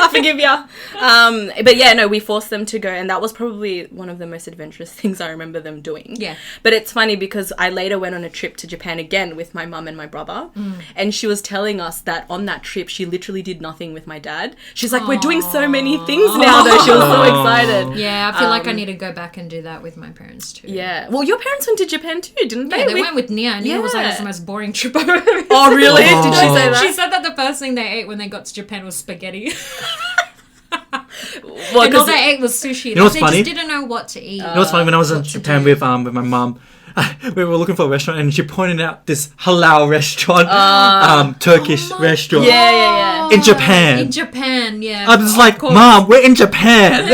S3: I forgive you. But yeah, no, we forced them to go, and that was probably one of the most adventurous things I remember them doing.
S2: Yeah.
S3: But it's funny because I later went on a trip to Japan again with my mum and my brother, and she was telling us that on that trip she literally did nothing with my dad. She's like, "We're doing so many things now," though. She was so excited.
S2: Yeah, I feel like I need to go back and do that with my parents too.
S3: Yeah. Well, your parents went to Japan too, didn't they?
S2: Yeah, they went with Nia. Nia was like,
S3: Yeah.
S2: it's the most boring trip I've ever been.
S3: Oh, really?
S1: Oh.
S3: Did she say that?
S2: She said that the first thing they ate when they got to Japan was spaghetti.
S3: Well,
S2: And all
S3: 'cause
S2: they ate was sushi.
S1: know what's
S2: they
S1: funny?
S2: just didn't know what to eat.
S1: You know what's funny? When I was in
S2: what to
S1: Japan
S2: do.
S1: with my mum, we were looking for a restaurant, and she pointed out this halal restaurant, Turkish restaurant.
S3: Yeah.
S1: In Japan.
S2: In Japan, yeah.
S1: I was
S2: of
S1: like,
S2: course.
S1: Mom, we're in Japan.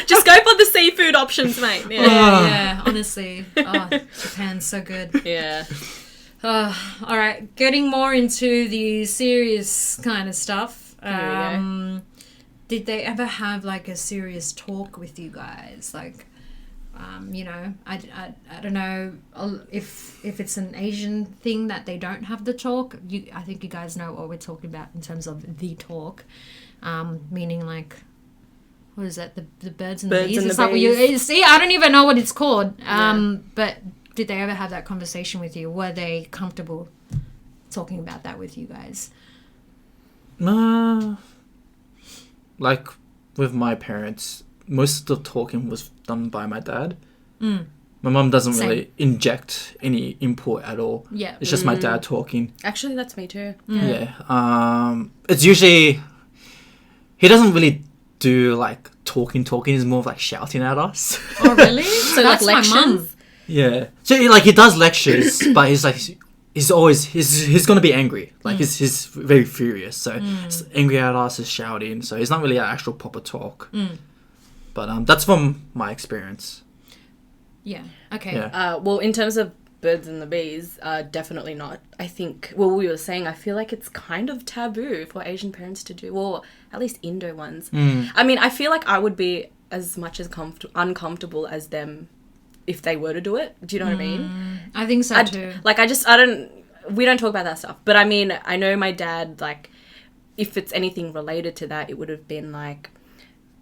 S3: Just go for the seafood options, mate. Yeah.
S2: Yeah, honestly. Oh, Japan's so good.
S3: Yeah.
S2: All right, getting more into the serious kind of stuff.
S3: There we
S2: Did they ever have like a serious talk with you guys? Like, you know, I don't know if it's an Asian thing that they don't have the talk. I think you guys know what we're talking about in terms of the talk, meaning like, what is that? The birds and the
S3: Birds
S2: bees.
S3: and
S2: It's
S3: the
S2: like
S3: bees.
S2: see, I don't even know what it's called.
S3: Yeah.
S2: But did they ever have that conversation with you? Were they comfortable talking about that with you guys?
S1: Like with my parents, most of the talking was done by my dad. My mum doesn't
S2: Same.
S1: really inject any input at all.
S2: Yeah.
S1: It's just my dad talking.
S3: Actually, that's me too.
S1: Yeah. It's usually he doesn't really do like talking. He's more of like shouting at us.
S2: Oh, really?
S3: So
S2: That's
S3: like
S2: my mum.
S3: lectures.
S1: Yeah. So he does lectures, but he's always gonna be angry. Like he's very furious. So he's angry at us, is shouting. So he's not really an actual proper talk. But that's from my experience.
S2: Yeah. Okay.
S1: Yeah.
S3: Well, in terms of birds and the bees, definitely not. I think, well, we were saying, I feel like it's kind of taboo for Asian parents to do, well, at least Indo ones. I mean, I feel like I would be as much as uncomfortable as them if they were to do it. Do you know what I mean?
S2: I think so too.
S3: Like, we don't talk about that stuff. But I mean, I know my dad, like, if it's anything related to that, it would have been like,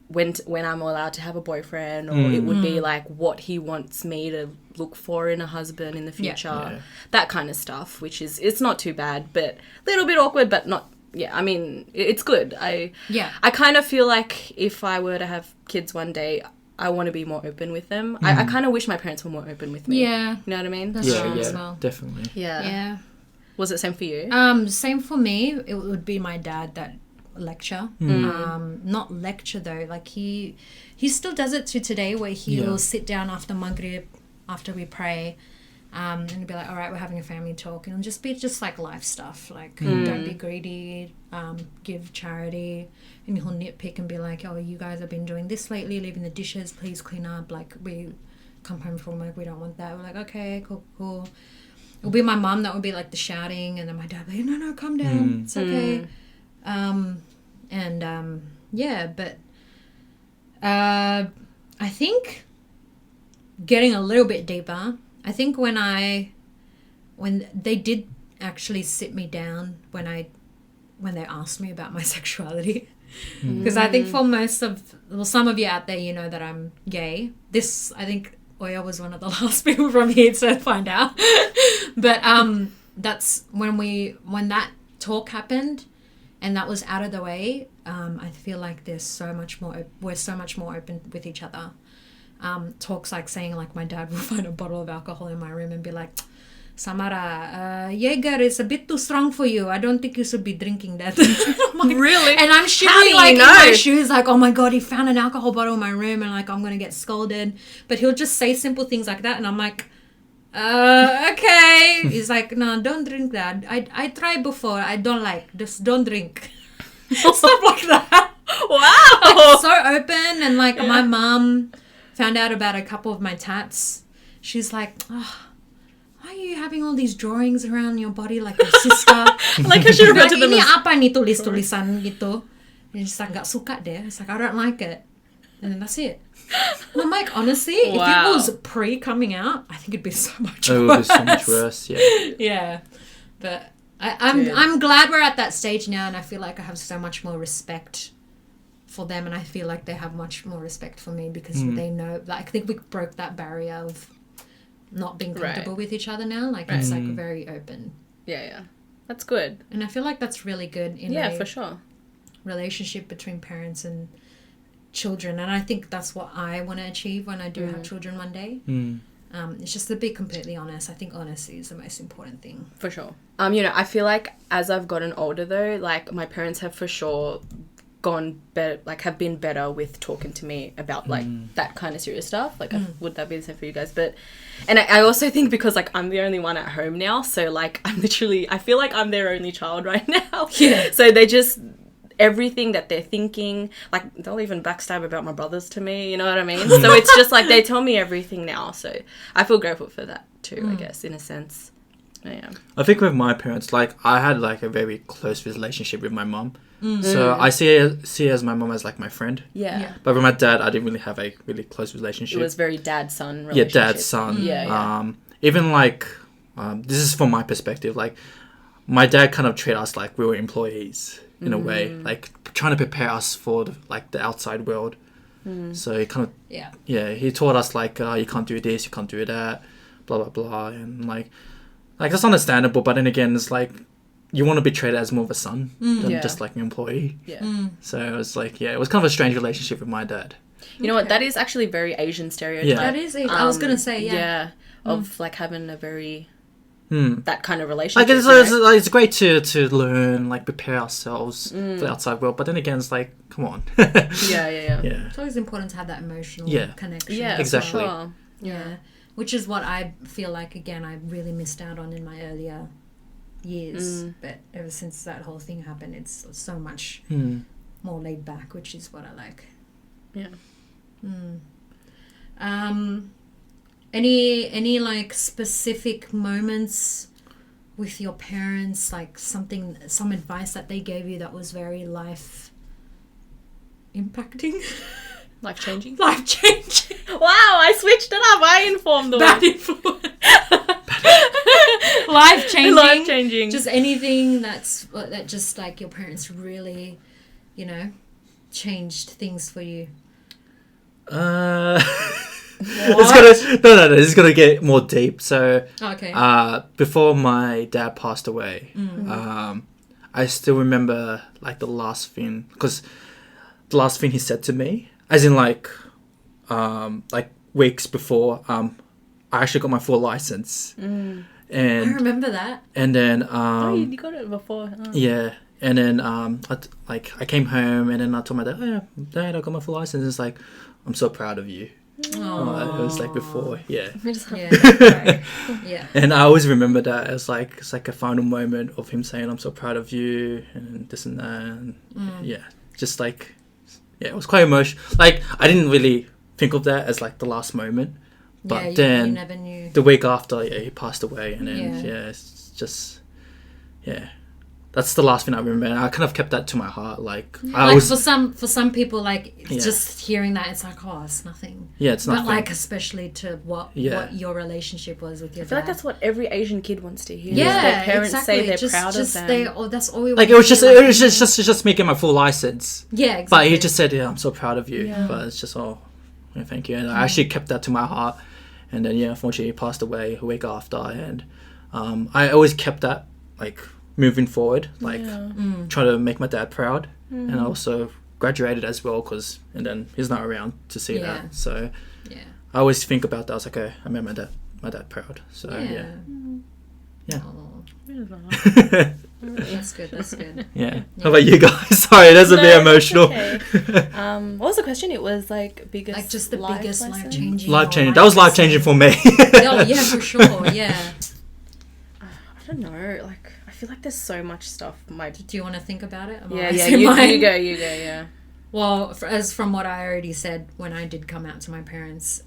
S3: when I'm allowed to have a boyfriend, or it would be like what he wants me to look for in a husband in the future,
S1: Yeah.
S3: that kind of stuff, which is, it's not too bad, but a little bit awkward, but not, yeah, I mean, it's good. I kind of feel like if I were to have kids one day, I want to be more open with them. I kind of wish my parents were more open with me.
S2: Yeah.
S3: You know what I mean?
S2: That's
S1: Yeah,
S2: true
S1: yeah,
S2: as well.
S1: definitely.
S2: Yeah.
S3: Was it same for you?
S2: Same for me. It would be my dad that lecture. Not lecture though. Like he still does it to today, where he'll sit down after Maghrib, after we pray, and he'll be like, all right, we're having a family talk, and it'll just be just like life stuff, like don't be greedy, give charity, and he'll nitpick and be like, oh, you guys have been doing this lately, leaving the dishes, please clean up, like we come home from work, we don't want that. We're like, okay, cool. It'll be my mum that would be like the shouting, and then my dad would be like, no, calm down, it's okay. But I think getting a little bit deeper, I think when they did actually sit me down when they asked me about my sexuality, because I think for some of you out there, you know that I'm gay. I think Oya was one of the last people from here to find out. But that's when that talk happened and that was out of the way. I feel like we're so much more open with each other. Talks like saying, like, my dad will find a bottle of alcohol in my room and be like, Samara, Jaeger is a bit too strong for you. I don't think you should be drinking that. Like,
S3: really?
S2: And I'm shivering like in my shoes, like, oh my God, he found an alcohol bottle in my room and like I'm going to get scolded. But he'll just say simple things like that and I'm like, okay. He's like, no, don't drink that. I tried before. I don't like. Just don't drink. Stuff like that.
S3: Wow.
S2: Like, so open. And like my mum found out about a couple of my tats. She's like, oh, why are you having all these drawings around your body like your sister?
S3: Like I should have read to them.
S2: Ini apa nih tulis-tulisan gitu? And she's like, gak suka deh. It's like, I don't like it. And then that's it. And I'm like, honestly, if it was pre-coming out, I think it'd be so much worse.
S1: It would be so much worse, yeah.
S2: Yeah. But I'm glad we're at that stage now, and I feel like I have so much more respect for them, and I feel like they have much more respect for me because they know, like, I think we broke that barrier of not being comfortable with each other now. Like, it's like very open.
S3: Yeah. That's good.
S2: And I feel like that's really good in a
S3: for sure.
S2: relationship between parents and children. And I think that's what I want to achieve when I do have children one day. It's just to be completely honest. I think honesty is the most important thing.
S3: For sure. I feel like as I've gotten older though, like my parents have for sure gone better, like have been better with talking to me about like that kind of serious stuff. Like would that be the same for you guys? But and I also think because like I'm the only one at home now, so like I feel like I'm their only child right now.
S2: Yeah.
S3: So they just, everything that they're thinking, like they'll even backstab about my brothers to me, you know what I mean? So it's just like they tell me everything now, so I feel grateful for that too, I guess, in a sense. Yeah.
S1: I think with my parents, like I had like a very close relationship with my mum, so I see her as my mum as like my friend.
S3: Yeah.
S1: But with my dad, I didn't really have a really close relationship.
S3: It was very dad-son relationship.
S1: Yeah, dad-son.
S3: Yeah.
S1: Even like this is from my perspective, like my dad kind of treated us like we were employees in a way, like trying to prepare us for the outside world. So he kind of he taught us like you can't do this, you can't do that, blah blah blah, and like that's understandable. But then again, it's like you want to be treated as more of a son than just like an employee. So it was like it was kind of a strange relationship with my dad.
S3: You know what? That is actually very Asian stereotype.
S2: Yeah. That is. I was gonna say
S3: of like having a very that kind of relationship.
S1: Like it's great to learn, like prepare ourselves for the outside world, but then again, it's like, come on.
S3: Yeah.
S2: It's always important to have that emotional connection.
S3: Yeah,
S1: exactly.
S3: Sure.
S2: Yeah, which is what I feel like again I really missed out on in my earlier years. But ever since that whole thing happened, it's so much more laid back, which is what I like.
S3: Yeah.
S2: Any like specific moments with your parents, like some advice that they gave you that was very life impacting?
S3: Life changing?
S2: Life changing.
S3: Wow, I switched it up. I informed them.
S2: Bad influence. Life changing.
S3: Life changing.
S2: Just anything that just like your parents really, changed things for you.
S1: It's gonna get more deep. So before my dad passed away, I still remember like the last thing he said to me, as in like weeks before I actually got my full license. And
S2: I remember that.
S1: And then
S3: you got it before.
S1: Yeah. And then I came home and then I told my dad, "Oh yeah, Dad, I got my full license." It's like, I'm so proud of you. It was like before, yeah. And I always remember that as like it's like a final moment of him saying, "I'm so proud of you," and this and that. And just like, it was quite emotional. Like I didn't really think of that as like the last moment, but then
S2: you never knew.
S1: The week after, he passed away, and then it's just that's the last thing I remember. And I kind of kept that to my heart. Like,
S2: for some people, like just hearing that, it's like, oh, it's nothing.
S1: Yeah, it's nothing.
S2: But like, especially to what your relationship was with your dad.
S3: I feel like that's what every Asian kid wants to hear.
S2: Yeah,
S3: their parents
S2: exactly.
S3: say they're proud of them.
S2: That's all we
S1: like,
S2: want.
S1: it was just making my full license.
S2: Yeah, exactly.
S1: But he just said, "Yeah, I'm so proud of you."
S3: Yeah.
S1: But it's just, thank you. And I actually kept that to my heart. And then, unfortunately, he passed away a week after. And I always kept that, like, moving forward, like, trying to make my dad proud. And I also graduated as well, and then he's not around to see that. So I always think about that. I was like, okay, I made my dad proud. So, yeah.
S2: Oh. That's good.
S1: Yeah. How about you guys? Sorry, that's a bit emotional.
S3: Okay. What was the question? It was like biggest,
S2: like just the biggest
S3: lesson?
S2: life-changing.
S1: Life-changing. That was life-changing for me.
S2: Oh yeah, for sure. Yeah.
S3: I don't know. Like, I feel like there's so much stuff.
S2: Do you want to think about it?
S3: You go. Yeah.
S2: Well, as from what I already said, when I did come out to my parents,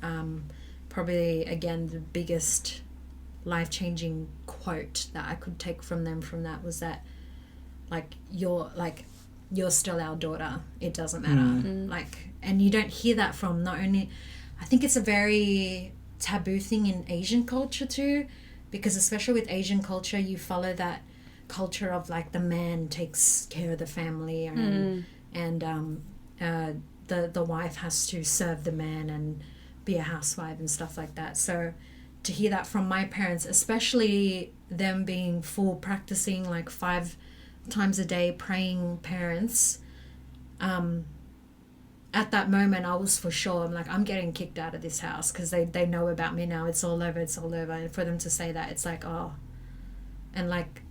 S2: probably again the biggest life-changing quote that I could take from that was that, like, you're still our daughter, it doesn't matter. Like, and you don't hear that from, not only, I think it's a very taboo thing in Asian culture too, because especially with Asian culture, you follow that culture of like the man takes care of the family, and the wife has to serve the man and be a housewife and stuff like that. So to hear that from my parents, especially them being full practicing like 5 times a day praying parents, at that moment I was for sure, I'm like, I'm getting kicked out of this house because they know about me now. It's all over. And for them to say that, it's like, oh, and like,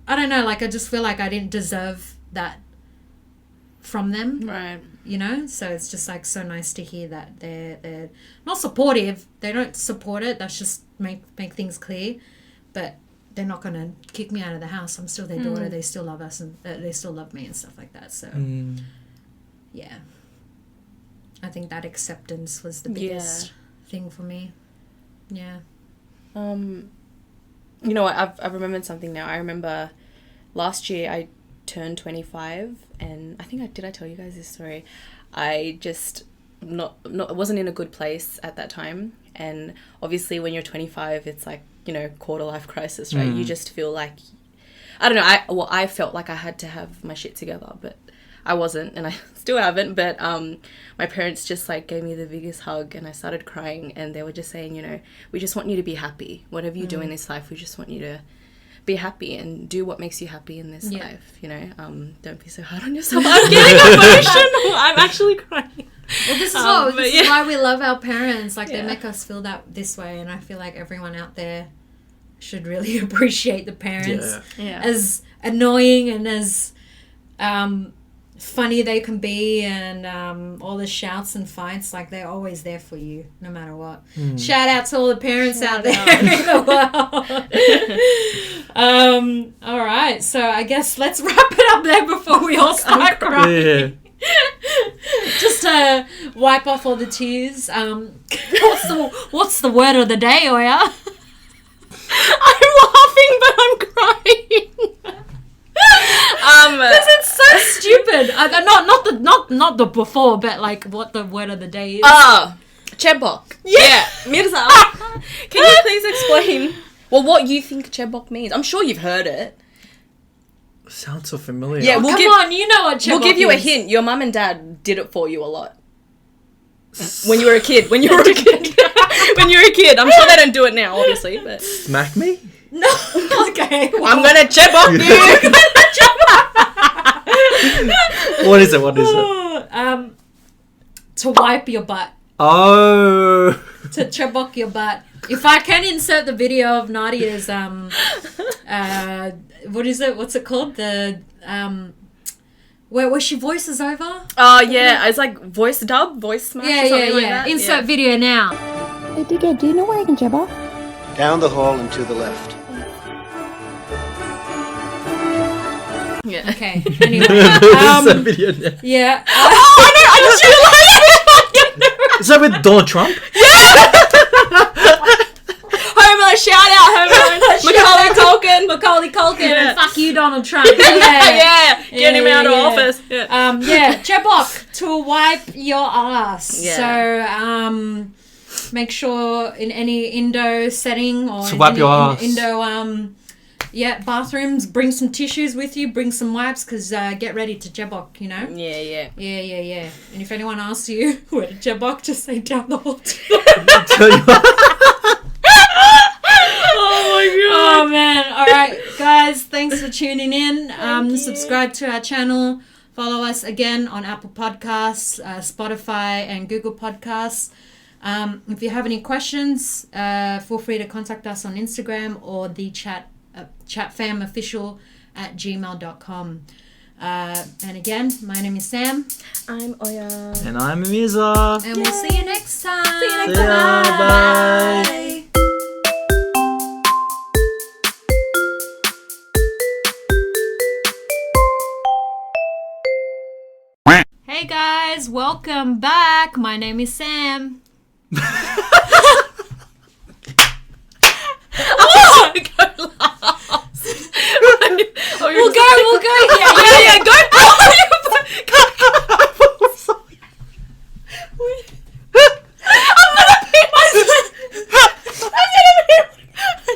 S2: I don't know, like I just feel like I didn't deserve that from them,
S3: Right.
S2: you know. So it's just like so nice to hear that they're not supportive. They don't support it. That's just make things clear, but they're not gonna kick me out of the house. I'm still their daughter. They still love us, and they still love me and stuff like that. So yeah, I think that acceptance was the biggest thing for me. Yeah.
S3: You know what? I've remembered something now. I remember last year I turned 25, and I think did I tell you guys this story? I just wasn't in a good place at that time, and obviously when you're 25, it's like, you know, quarter life crisis, right? You just feel like, I don't know, I felt like I had to have my shit together, but I wasn't, and I still haven't. But my parents just like gave me the biggest hug, and I started crying, and they were just saying, you know, we just want you to be happy. Whatever you do in this life, we just want you to be happy and do what makes you happy in this life, you know. Don't be so hard on yourself. I'm getting emotional. I'm actually crying.
S2: Well, this is why we love our parents. Like, they make us feel this way, and I feel like everyone out there should really appreciate the parents. As annoying and as funny they can be, and all the shouts and fights, like, they're always there for you no matter what. Shout out to all the parents out there in the world. All right, so I guess let's wrap it up there before we all start crying. Just to wipe off all the tears. What's the word of the day, Oya?
S3: I'm laughing, but I'm crying.
S2: Because it's so stupid. Not the before, but like what the word of the day is.
S3: Chebok. Yeah. Mirza. Can you please explain what you think chebok means? I'm sure you've heard it.
S1: Sounds so familiar.
S3: Yeah,
S2: come on, you know what chebok is.
S3: We'll give you a hint. Your mum and dad did it for you a lot. When you were a kid. When you were a kid. I'm sure they don't do it now, obviously. But
S1: Smack me?
S2: No. Okay. Well,
S3: I'm gonna chebok you.
S1: What is it?
S2: To wipe your butt.
S1: Oh.
S2: To chebok your butt. If I can insert the video of Nadia's what is it? What's it called? The where she voices over?
S3: Oh yeah, it's like voice dub, voice smash or something like that.
S2: Insert video now.
S4: Hey Digga, do you know where I can chebok?
S5: Down the hall and to the left.
S3: Yeah.
S2: Okay. Anyway.
S1: Video now.
S2: Yeah.
S3: I just realized.
S1: Is that with Donald Trump?
S3: Homer, want to shout out her,
S2: Macaulay Culkin,
S3: Yeah.
S2: and fuck you, Donald Trump.
S3: yeah, get him out of office. Yeah.
S2: Chebok to wipe your ass.
S3: Yeah.
S2: So, make sure in any Indo setting or
S1: To wipe your ass.
S2: Indo, bathrooms, bring some tissues with you, bring some wipes, because get ready to Chebok, you know?
S3: Yeah.
S2: Yeah. And if anyone asks you where to Chebok, just say down the hall.
S3: Oh my god.
S2: Oh man. All right, guys, thanks for tuning in. Subscribe to our channel. Follow us again on Apple Podcasts, Spotify, and Google Podcasts. If you have any questions, feel free to contact us on Instagram or the chatfamofficial@gmail.com. And again, my name is Sam.
S3: I'm Oya.
S1: And I'm Miza.
S2: And we'll see you next time.
S3: See you next
S1: See ya,
S3: time.
S1: bye.
S2: Hey guys, welcome back. My name is Sam.
S3: Oh, go last.
S2: We'll go.
S3: Yeah, go.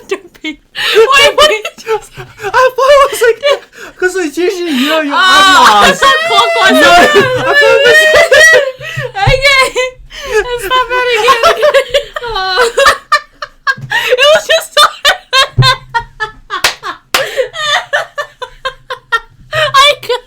S2: Don't pee.
S1: I thought it was like, because it's usually your eyebrows.
S3: Clockwise.
S2: Okay. Let's stop it again.
S3: It was just I can't.